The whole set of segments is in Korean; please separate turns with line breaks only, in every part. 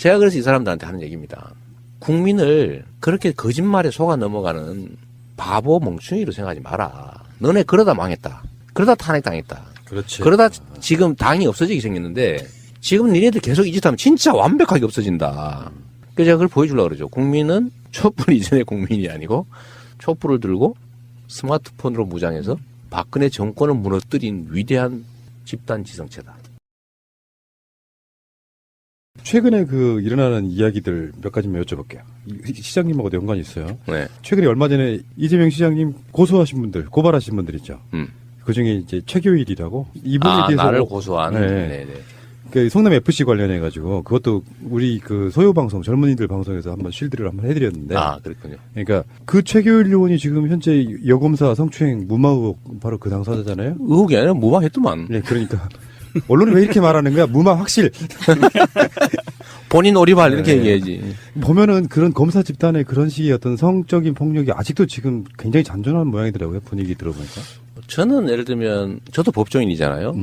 제가 그래서 이 사람들한테 하는 얘기입니다. 국민을 그렇게 거짓말에 속아 넘어가는 바보 멍충이로 생각하지 마라. 너네 그러다 망했다. 그러다 탄핵당했다.
그렇지.
그러다 지금 당이 없어지게 생겼는데 지금 니네들 계속 이 짓 하면 진짜 완벽하게 없어진다. 그래서 제가 그걸 보여주려고 그러죠. 국민은 촛불 이전의 국민이 아니고 촛불을 들고 스마트폰으로 무장해서 박근혜 정권을 무너뜨린 위대한 집단 지성체다.
최근에 그 일어나는 이야기들 몇 가지만 여쭤볼게요. 시장님하고도 연관이 있어요.
네.
최근에 얼마 전에 이재명 시장님 고소하신 분들, 고발하신 분들 있죠. 그 중에 이제 최교일이라고 이분에 대해서
나를 고소한.
네.
네네.
그 성남 FC 관련해 가지고 그것도 우리 그 소요 방송 젊은이들 방송에서 한번 실드를 한번 해드렸는데.
그랬군요.
그러니까 그 최교일 의원이 지금 현재 여검사 성추행 무마 의혹 바로 그 당사자잖아요.
의혹이 아니라 무방했더만.
네, 그러니까 언론은 왜 이렇게 말하는 거야? 무마 확실.
본인 오리발 이렇게
네.
얘기해야지.
보면은 그런 검사 집단의 그런 식의 어떤 성적인 폭력이 아직도 지금 굉장히 잔존한 모양이더라고요. 분위기 들어보니까.
저는 예를 들면 저도 법조인이잖아요.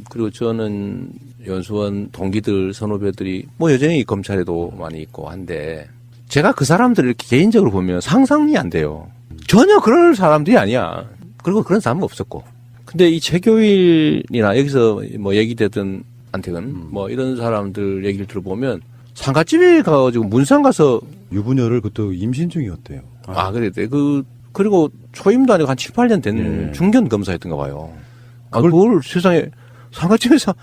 그리고 저는 연수원 동기들 선후배들이 뭐 여전히 검찰에도 많이 있고 한데 제가 그 사람들을 이렇게 개인적으로 보면 상상이 안 돼요. 전혀 그럴 사람들이 아니야. 그리고 그런 사람은 없었고. 근데 이 최교일이나 여기서 뭐 얘기되던 안택은 뭐 이런 사람들 얘기를 들어보면 상가집에 가가지고 문상 가서
유부녀를 그것도 임신 중이었대요.
그랬대. 그리고 초임도 아니고 한 7, 8년 된 중견 검사였던가 봐요. 그걸 세상에 상가집에서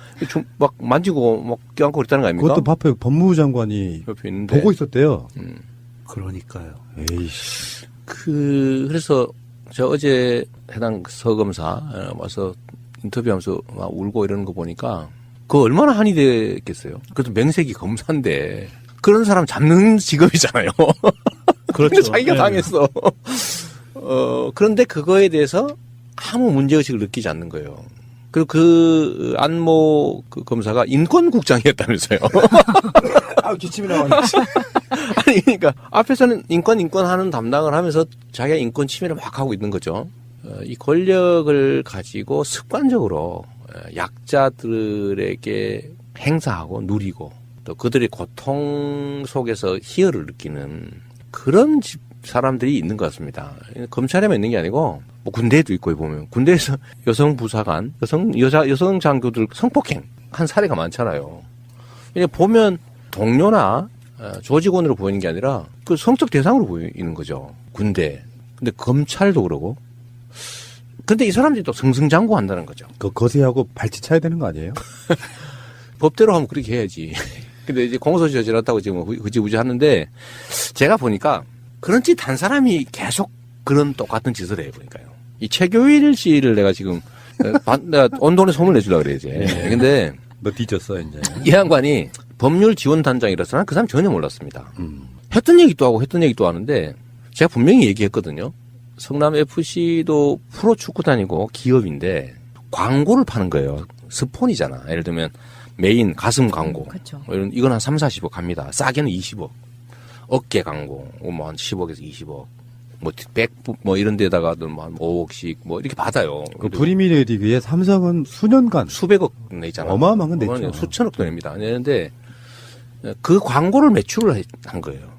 막 만지고 막 껴안고 그랬다는 거 아닙니까?
그것도 앞에 법무부 장관이
옆에 있는데.
보고 있었대요.
그러니까요.
에이씨.
그래서 저 어제 해당 서검사 와서 인터뷰하면서 막 울고 이러는 거 보니까 그거 얼마나 한이 됐겠어요. 그래도 명색이 검사인데 그런 사람 잡는 직업이잖아요.
그렇죠.
자기가
네.
당했어. 그런데 그거에 대해서 아무 문제의식을 느끼지 않는 거예요. 그리고 그 안모 그 검사가 인권국장이었다면서요.
기침이 나왔네.
아니, 그러니까 앞에서는 인권 하는 담당을 하면서 자기가 인권 침해를 막 하고 있는 거죠. 이 권력을 가지고 습관적으로 약자들에게 행사하고 누리고 또 그들의 고통 속에서 희열을 느끼는 그런 사람들이 있는 것 같습니다. 검찰에만 있는 게 아니고 뭐 군대에도 있고 보면 군대에서 여성 부사관, 여성 장교들 성폭행 한 사례가 많잖아요. 보면 동료나 조직원으로 보이는 게 아니라 그 성적 대상으로 보이는 거죠. 군대. 근데 검찰도 그러고. 근데 이 사람들이 또 승승장구한다는 거죠.
그 거세하고 발치 차야 되는 거 아니에요?
법대로 하면 그렇게 해야지. 근데 이제 공소시 저질렀다고 지금 흐지부지 하는데 제가 보니까 그런 짓 한 사람이 계속 그런 똑같은 짓을 해요, 보니까요. 이 최교일 씨를 내가 지금 내가 언론에 소문을 내주려고 그래야지. 근데
너 뒤졌어, 이제.
이 양반이 법률 지원단장이라서 난 그 사람 전혀 몰랐습니다. 했던 얘기도 하고 했던 얘기도 하는데 제가 분명히 얘기했거든요. 성남FC도 프로축구단이고 기업인데 광고를 파는 거예요. 스폰이잖아. 예를 들면 메인 가슴 광고.
그렇죠.
이건 한 3, 40억 갑니다. 싸게는 20억. 어깨 광고. 뭐 한 10억에서 20억. 뭐 백부 뭐 이런 데다가도 뭐 한 5억씩 뭐 이렇게 받아요.
그 프리미어 리그에 삼성은 수년간
수백억 내잖아.
어마어마한 건 냈죠.
수천억 돈입니다. 내는데 그 광고를 매출을 한 거예요.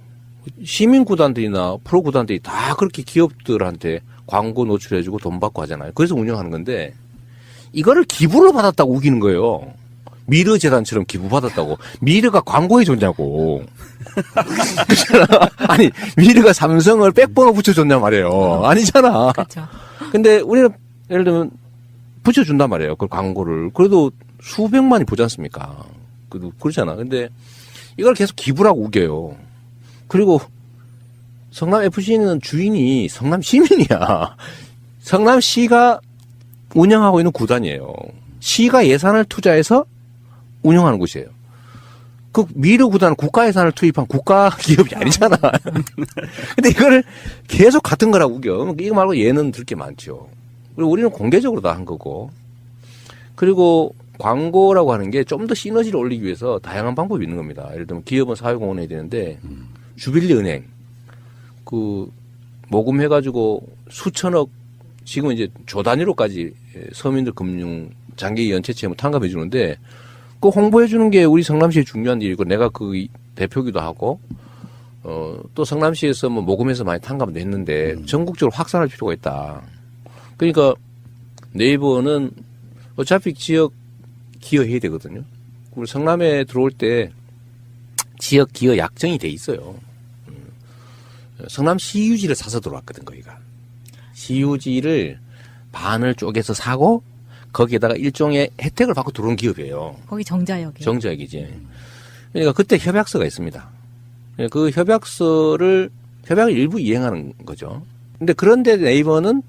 시민구단들이나 프로구단들이 다 그렇게 기업들한테 광고 노출해주고 돈 받고 하잖아요. 그래서 운영하는 건데 이거를 기부를 받았다고 우기는 거예요. 미르 재단처럼 기부받았다고. 미르가 광고해 줬냐고. 아니, 미르가 삼성을 백번호 붙여줬냐 말이에요. 아니잖아.
그렇죠.
근데 우리는 예를 들면 붙여준단 말이에요. 그 광고를. 그래도 수백만이 보지 않습니까? 그러잖아. 근데 이걸 계속 기부라고 우겨요. 그리고 성남FC는 주인이 성남시민이야. 성남시가 운영하고 있는 구단이에요. 시가 예산을 투자해서 운영하는 곳이에요. 그 미르 구단은 국가 예산을 투입한 국가 기업이 아니잖아. 근데 이거를 계속 같은 거라고 우겨. 이거 말고 얘는 들 게 많죠. 그리고 우리는 공개적으로 다 한 거고. 그리고 광고라고 하는 게 좀 더 시너지를 올리기 위해서 다양한 방법이 있는 겁니다. 예를 들면 기업은 사회공헌 해야 되는데 주빌리 은행 그 모금해가지고 수천억 지금 이제 조 단위로까지 서민들 금융 장기 연체 채무 탕감해 주는데 그 홍보해 주는 게 우리 성남시의 중요한 일이고 내가 그 대표기도 하고 또 성남시에서 뭐 모금해서 많이 탕감도 했는데 전국적으로 확산할 필요가 있다. 그러니까 네이버는 어차피 지역 기여해야 되거든요. 그리고 성남에 들어올 때 지역 기여 약정이 돼 있어요. 성남 시유지를 사서 들어왔거든, 거기가. 시유지를 반을 쪼개서 사고 거기에다가 일종의 혜택을 받고 들어온 기업이에요.
거기 정자역이.
정자역이지. 그러니까 그때 협약서가 있습니다. 그 협약을 일부 이행하는 거죠. 근데 그런데 네이버는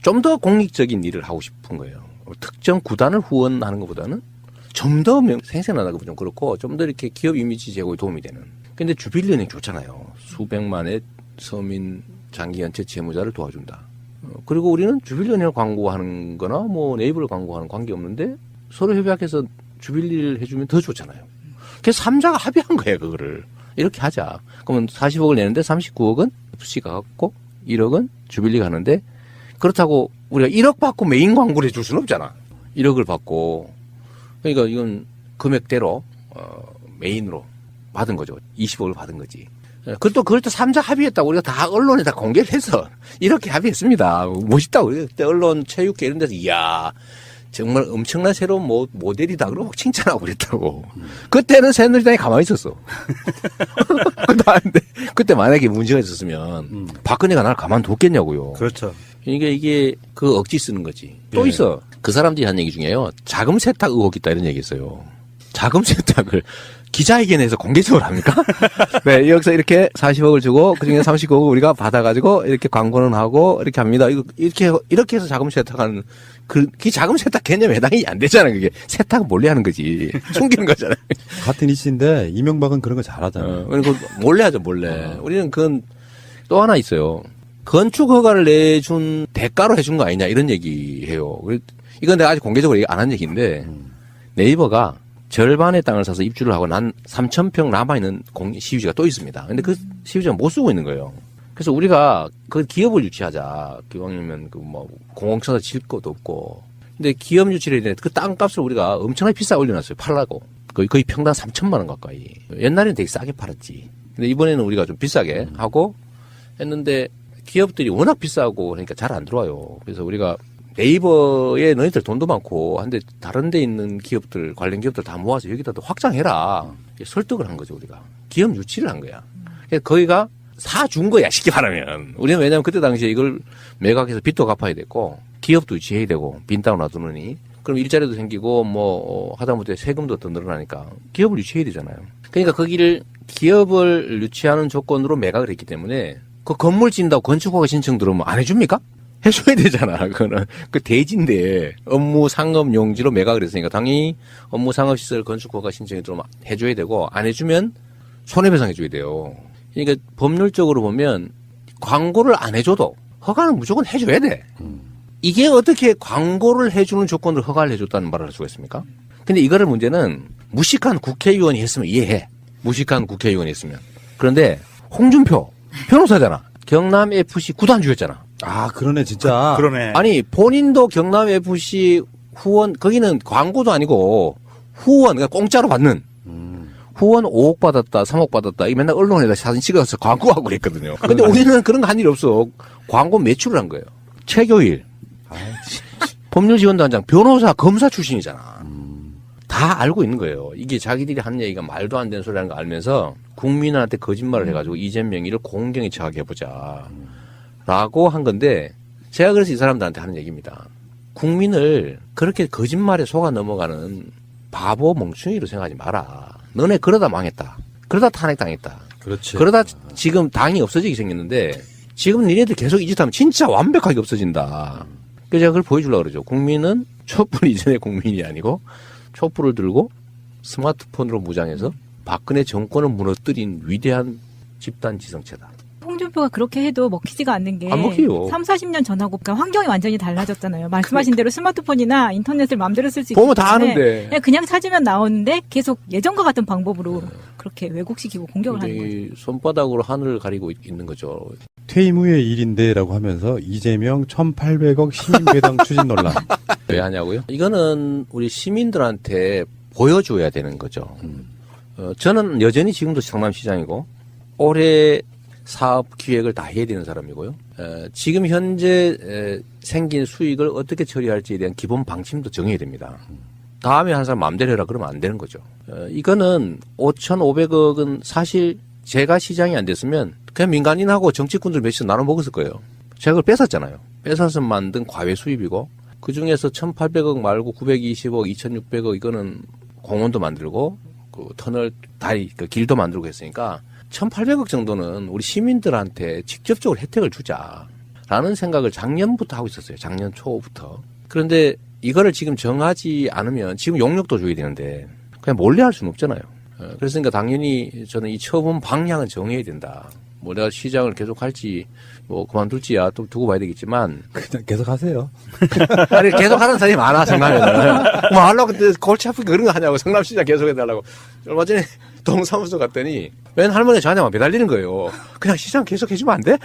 좀 더 공익적인 일을 하고 싶은 거예요. 특정 구단을 후원하는 것보다는 좀 더 생생하다고 좀 그렇고 좀 더 이렇게 기업 이미지 제고에 도움이 되는. 근데 주빌리은행 좋잖아요. 수백만의 서민 장기 연체 채무자를 도와준다. 그리고 우리는 주빌리은행을 광고하는 거나 뭐 네이버를 광고하는 관계 없는데 서로 협약해서 주빌리를 해주면 더 좋잖아요. 그래서 3자가 합의한 거예요, 그거를. 이렇게 하자. 그러면 40억을 내는데 39억은 FC가 갖고 1억은 주빌리가 하는데 그렇다고 우리가 1억 받고 메인 광고를 해줄 수는 없잖아. 1억을 받고. 그러니까 이건 금액대로 메인으로 받은 거죠. 20억을 받은 거지. 그걸 또 3자 합의했다고 우리가 다 언론에 다 공개를 해서 이렇게 합의했습니다. 멋있다고. 그때 언론 체육회 이런 데서 이야 정말 엄청난 새로운 모델이다. 그러고 막 칭찬하고 그랬다고. 그때는 새누리당이 가만히 있었어. 그때 만약에 문제가 있었으면 박근혜가 날 가만뒀겠냐고요.
그렇죠.
이게 그 억지 쓰는 거지. 또
예.
있어. 그 사람들이 한 얘기 중에요. 자금 세탁 의혹이 있다 이런 얘기 있어요. 자금 세탁을 기자회견에서 공개적으로 합니까? 네, 여기서 이렇게 40억을 주고 그중에 39억을 우리가 받아가지고 이렇게 광고는 하고 이렇게 합니다. 이렇게 해서 자금 세탁하는 그 자금 세탁 개념에 해당이 안 되잖아요. 그게 세탁은 몰래 하는 거지. 숨기는 거잖아요.
같은 이슈인데 이명박은 그런 거 잘하잖아요.
그리고 몰래 하죠, 몰래. 우리는 그건 또 하나 있어요. 건축 허가를 내준 대가로 해준 거 아니냐 이런 얘기해요. 이건 내가 아직 공개적으로 얘기 안 한 얘기인데 네이버가 절반의 땅을 사서 입주를 하고 난 3,000평 남아있는 시유지가 또 있습니다. 근데 그 시유지가 못 쓰고 있는 거예요. 그래서 우리가 그 기업을 유치하자. 기왕이면 공공청사 질 것도 없고. 근데 기업 유치를 해야 되는데 그 땅값을 우리가 엄청나게 비싸게 올려놨어요. 팔라고. 거의 평당 3천만 원 가까이. 옛날에는 되게 싸게 팔았지. 근데 이번에는 우리가 좀 비싸게 하고 했는데 기업들이 워낙 비싸고 그러니까 잘 안 들어와요. 그래서 우리가 네이버에 너희들 돈도 많고 한데 다른 데 있는 기업들 관련 기업들 다 모아서 여기다 더 확장해라. 설득을 한 거죠 우리가. 기업 유치를 한 거야. 그래서 거기가 사준 거야 쉽게 말하면. 우리는 왜냐하면 그때 당시에 이걸 매각해서 빚도 갚아야 됐고 기업도 유치해야 되고 빈 땅을 놔두느니 그럼 일자리도 생기고 하다못해 세금도 더 늘어나니까 기업을 유치해야 되잖아요. 그러니까 거기를 기업을 유치하는 조건으로 매각을 했기 때문에 그 건물 짓는다고 건축허가 신청 들어오면 안 해줍니까? 해줘야 되잖아. 그거는 그 대지인데 업무 상업 용지로 매각을 했으니까 당연히 업무 상업 시설 건축허가 신청이 들어오면 해줘야 되고 안 해주면 손해배상 해줘야 돼요. 그러니까 법률적으로 보면 광고를 안 해줘도 허가는 무조건 해줘야 돼. 이게 어떻게 광고를 해주는 조건으로 허가를 해줬다는 말을 할 수가 있습니까? 근데 이거를 문제는 무식한 국회의원이 했으면 이해해. 무식한 국회의원이 했으면. 그런데 홍준표 변호사잖아. 경남FC 구단주였잖아.
아, 그러네, 진짜.
그러네.
아니 본인도 경남FC 후원 거기는 광고도 아니고 후원 그러니까 공짜로 받는 후원 5억 받았다 3억 받았다 이 맨날 언론에다 사진 찍어서 광고하고 그랬거든요. 근데 우리는 그런 거 한 일이 없어. 광고 매출을 한 거예요. 최교일 법률지원단장 변호사 검사 출신이잖아. 다 알고 있는 거예요. 이게 자기들이 하는 얘기가 말도 안 되는 소리라는 거 알면서 국민한테 거짓말을 해가지고 이재명이를 공경에 처하게 해보자 라고 한 건데 제가 그래서 이 사람들한테 하는 얘기입니다. 국민을 그렇게 거짓말에 속아 넘어가는 바보 멍충이로 생각하지 마라. 너네 그러다 망했다. 그러다 탄핵당했다.
그렇지.
그러다 지금 당이 없어지게 생겼는데 지금 니네들 계속 이 짓 하면 진짜 완벽하게 없어진다. 그래서 제가 그걸 보여주려고 그러죠. 국민은 촛불 이전의 국민이 아니고 촛불을 들고 스마트폰으로 무장해서 박근혜 정권을 무너뜨린 위대한 집단 지성체다.
홍준표가 그렇게 해도 먹히지가 않는 게
안 먹혀요.
3, 40년 전하고 그러니까 환경이 완전히 달라졌잖아요. 말씀하신 대로 스마트폰이나 인터넷을 마음대로 쓸 수 있기
보면 다
때문에
아는데.
그냥 찾으면 나오는데 계속 예전과 같은 방법으로 그렇게 왜곡시키고 공격을 하는 거죠.
이 손바닥으로 하늘을 가리고 있는 거죠.
퇴임 후의 일인데라고 하면서 이재명 1,800억 시민배당 추진 논란.
왜 하냐고요? 이거는 우리 시민들한테 보여줘야 되는 거죠. 저는 여전히 지금도 성남시장이고 올해 사업 기획을 다 해야 되는 사람이고요. 지금 현재 생긴 수익을 어떻게 처리할지에 대한 기본 방침도 정해야 됩니다. 다음에 한 사람 마음대로 해라 그러면 안 되는 거죠. 이거는 5,500억은 사실 제가 시장이 안 됐으면 그냥 민간인하고 정치꾼들 몇씩 나눠 먹었을 거예요. 제가 그걸 뺏었잖아요. 뺏어서 만든 과외 수입이고 그중에서 1,800억 말고 920억, 2,600억 이거는 공원도 만들고 그 터널 다리 그 길도 만들고 했으니까 1,800억 정도는 우리 시민들한테 직접적으로 혜택을 주자라는 생각을 작년부터 하고 있었어요. 작년 초부터. 그런데 이거를 지금 정하지 않으면 지금 용역도 줘야 되는데 그냥 몰래 할 수는 없잖아요. 그래서 당연히 저는 이 처분 방향은 정해야 된다. 뭐 내가 시장을 계속 할지 뭐 그만둘지야 또 두고 봐야 되겠지만
그냥 계속 하세요.
아니 계속 하는 사람이 많아 성남에는 뭐 하려고 그때 골치 아프게 그런 거 하냐고 성남시장 계속 해달라고 얼마 전에 동사무소 갔더니 웬 할머니 저한테만 매달리는 거예요. 그냥 시장 계속 해주면 안 돼?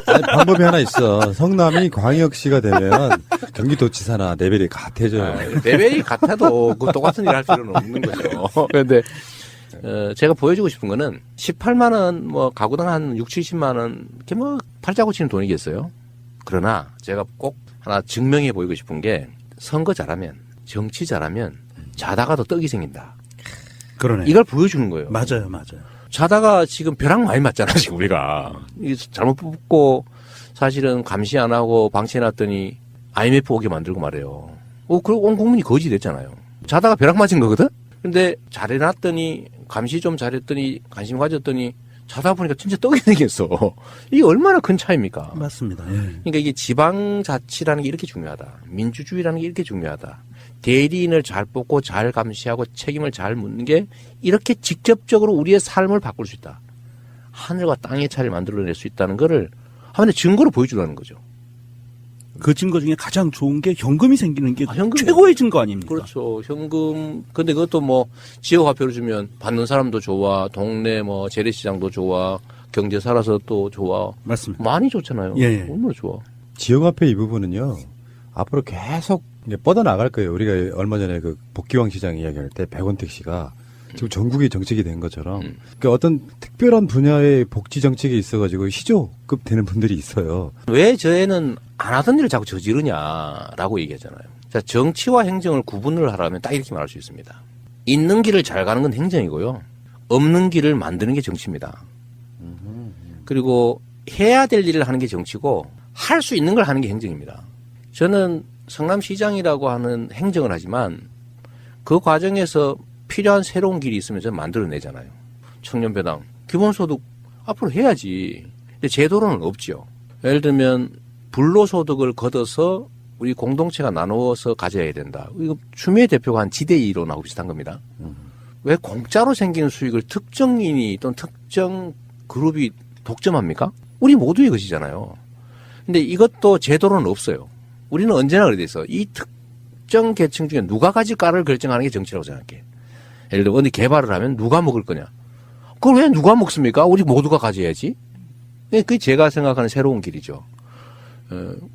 아니, 방법이 하나 있어. 성남이 광역시가 되면 경기도지사나 레벨이 같아져요.
레벨이 같아도 그 똑같은 일 할 필요는 없는 거죠. 그런데 제가 보여주고 싶은 거는 18만 원, 뭐 가구당 한 6, 70만 원, 이렇게 뭐 팔자고 치는 돈이겠어요. 그러나 제가 꼭 하나 증명해 보이고 싶은 게 선거 잘하면 정치 잘하면 자다가도 떡이 생긴다.
그러네.
이걸 보여주는 거예요.
맞아요, 맞아요.
자다가 지금 벼락 많이 맞잖아, 지금 우리가. 이게 잘못 뽑고 사실은 감시 안 하고 방치해놨더니 IMF 오게 만들고 말해요. 그리고 온 국민이 거지 됐잖아요. 자다가 벼락 맞은 거거든? 근데 잘해놨더니 감시 좀 잘했더니 관심 가졌더니 자다 보니까 진짜 떡이 생겼어. 이게 얼마나 큰 차이입니까?
맞습니다. 예.
그러니까 이게 지방자치라는 게 이렇게 중요하다. 민주주의라는 게 이렇게 중요하다. 대리인을 잘 뽑고 잘 감시하고 책임을 잘 묻는 게 이렇게 직접적으로 우리의 삶을 바꿀 수 있다. 하늘과 땅의 차이를 만들어낼 수 있다는 거를 하나의 증거로 보여주라는 거죠.
그 증거 중에 가장 좋은 게 현금이 생기는 게
현금이요.
최고의 증거 아닙니까?
그렇죠. 현금. 근데 그것도 뭐 지역화표를 주면 받는 사람도 좋아. 동네 뭐 재래시장도 좋아. 경제 살아서 또 좋아.
맞습니다.
많이 좋잖아요.
예.
얼마나 좋아.
지역화폐 이 부분은요. 앞으로 계속 뻗어나갈 거예요. 우리가 얼마 전에 그 복귀왕 시장 이야기할 때 백원택 씨가 지금 전국이 정책이 된 것처럼 그러니까 어떤 특별한 분야의 복지 정책이 있어가지고 희조급 되는 분들이 있어요.
왜 저애는 안 하던 일을 자꾸 저지르냐라고 얘기하잖아요. 자, 정치와 행정을 구분을 하라면 딱 이렇게 말할 수 있습니다. 있는 길을 잘 가는 건 행정이고요. 없는 길을 만드는 게 정치입니다. 그리고 해야 될 일을 하는 게 정치고 할 수 있는 걸 하는 게 행정입니다. 저는 성남시장이라고 하는 행정을 하지만 그 과정에서 필요한 새로운 길이 있으면 저는 만들어내잖아요. 청년배당, 기본소득 앞으로 해야지. 근데 제도로는 없죠. 예를 들면 불로소득을 걷어서 우리 공동체가 나누어서 가져야 된다. 이거 추미애 대표가 한 지대이론하고 비슷한 겁니다. 왜 공짜로 생기는 수익을 특정인이 또는 특정 그룹이 독점합니까? 우리 모두의 것이잖아요. 근데 이것도 제도로는 없어요. 우리는 언제나 그래 돼 있어. 이 특정 계층 중에 누가 가질까를 결정하는 게 정치라고 생각해. 예를 들어 어디 개발을 하면 누가 먹을 거냐. 그걸 왜 누가 먹습니까? 우리 모두가 가져야지. 그게 제가 생각하는 새로운 길이죠.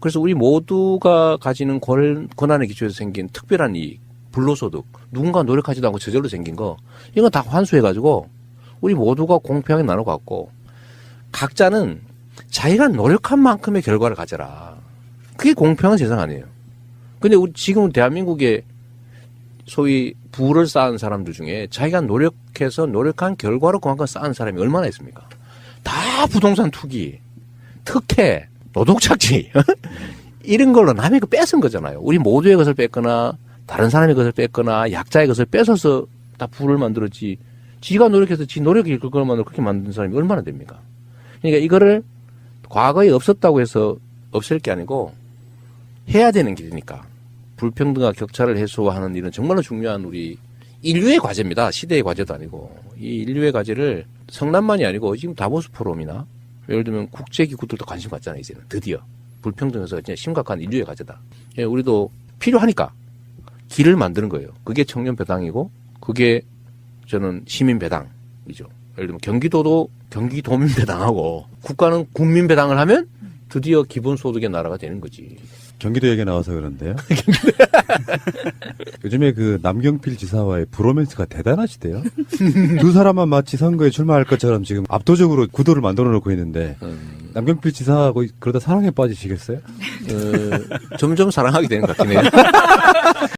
그래서 우리 모두가 가지는 권한의 기초에서 생긴 특별한 이익, 불로소득, 누군가 노력하지도 않고 저절로 생긴 거, 이건 다 환수해가지고 우리 모두가 공평하게 나눠갖고 각자는 자기가 노력한 만큼의 결과를 가져라. 그게 공평한 세상 아니에요. 근데 우리 지금 대한민국에 소위 부를 쌓은 사람들 중에 자기가 노력해서 노력한 결과로 그만큼 쌓은 사람이 얼마나 있습니까? 다 부동산 투기, 특혜, 노동착취 이런 걸로 남의 거 뺏은 거잖아요. 우리 모두의 것을 뺏거나 다른 사람의 것을 뺏거나 약자의 것을 뺏어서 다 부를 만들었지. 지가 노력해서 지 노력이 그걸만으로 그렇게 만든 사람이 얼마나 됩니까? 그러니까 이거를 과거에 없었다고 해서 없앨 게 아니고 해야 되는 길이니까. 불평등과 격차를 해소하는 일은 정말로 중요한 우리 인류의 과제입니다. 시대의 과제도 아니고. 이 인류의 과제를 성남만이 아니고 지금 다보스 포럼이나 예를 들면 국제기구들도 관심 갖잖아요. 이제는 드디어. 불평등에서 진짜 심각한 인류의 과제다. 예, 우리도 필요하니까 길을 만드는 거예요. 그게 청년 배당이고 그게 저는 시민 배당이죠. 예를 들면 경기도도 경기도민 배당하고 국가는 국민 배당을 하면 드디어 기본소득의 나라가 되는 거지.
경기도 얘기 나와서 그런데요. 요즘에 그 남경필 지사와의 브로맨스가 대단하시대요. 두 사람만 마치 선거에 출마할 것처럼 지금 압도적으로 구도를 만들어 놓고 있는데 남경필 지사하고 그러다 사랑에 빠지시겠어요?
점점 사랑하게 되는 것 같긴 해요.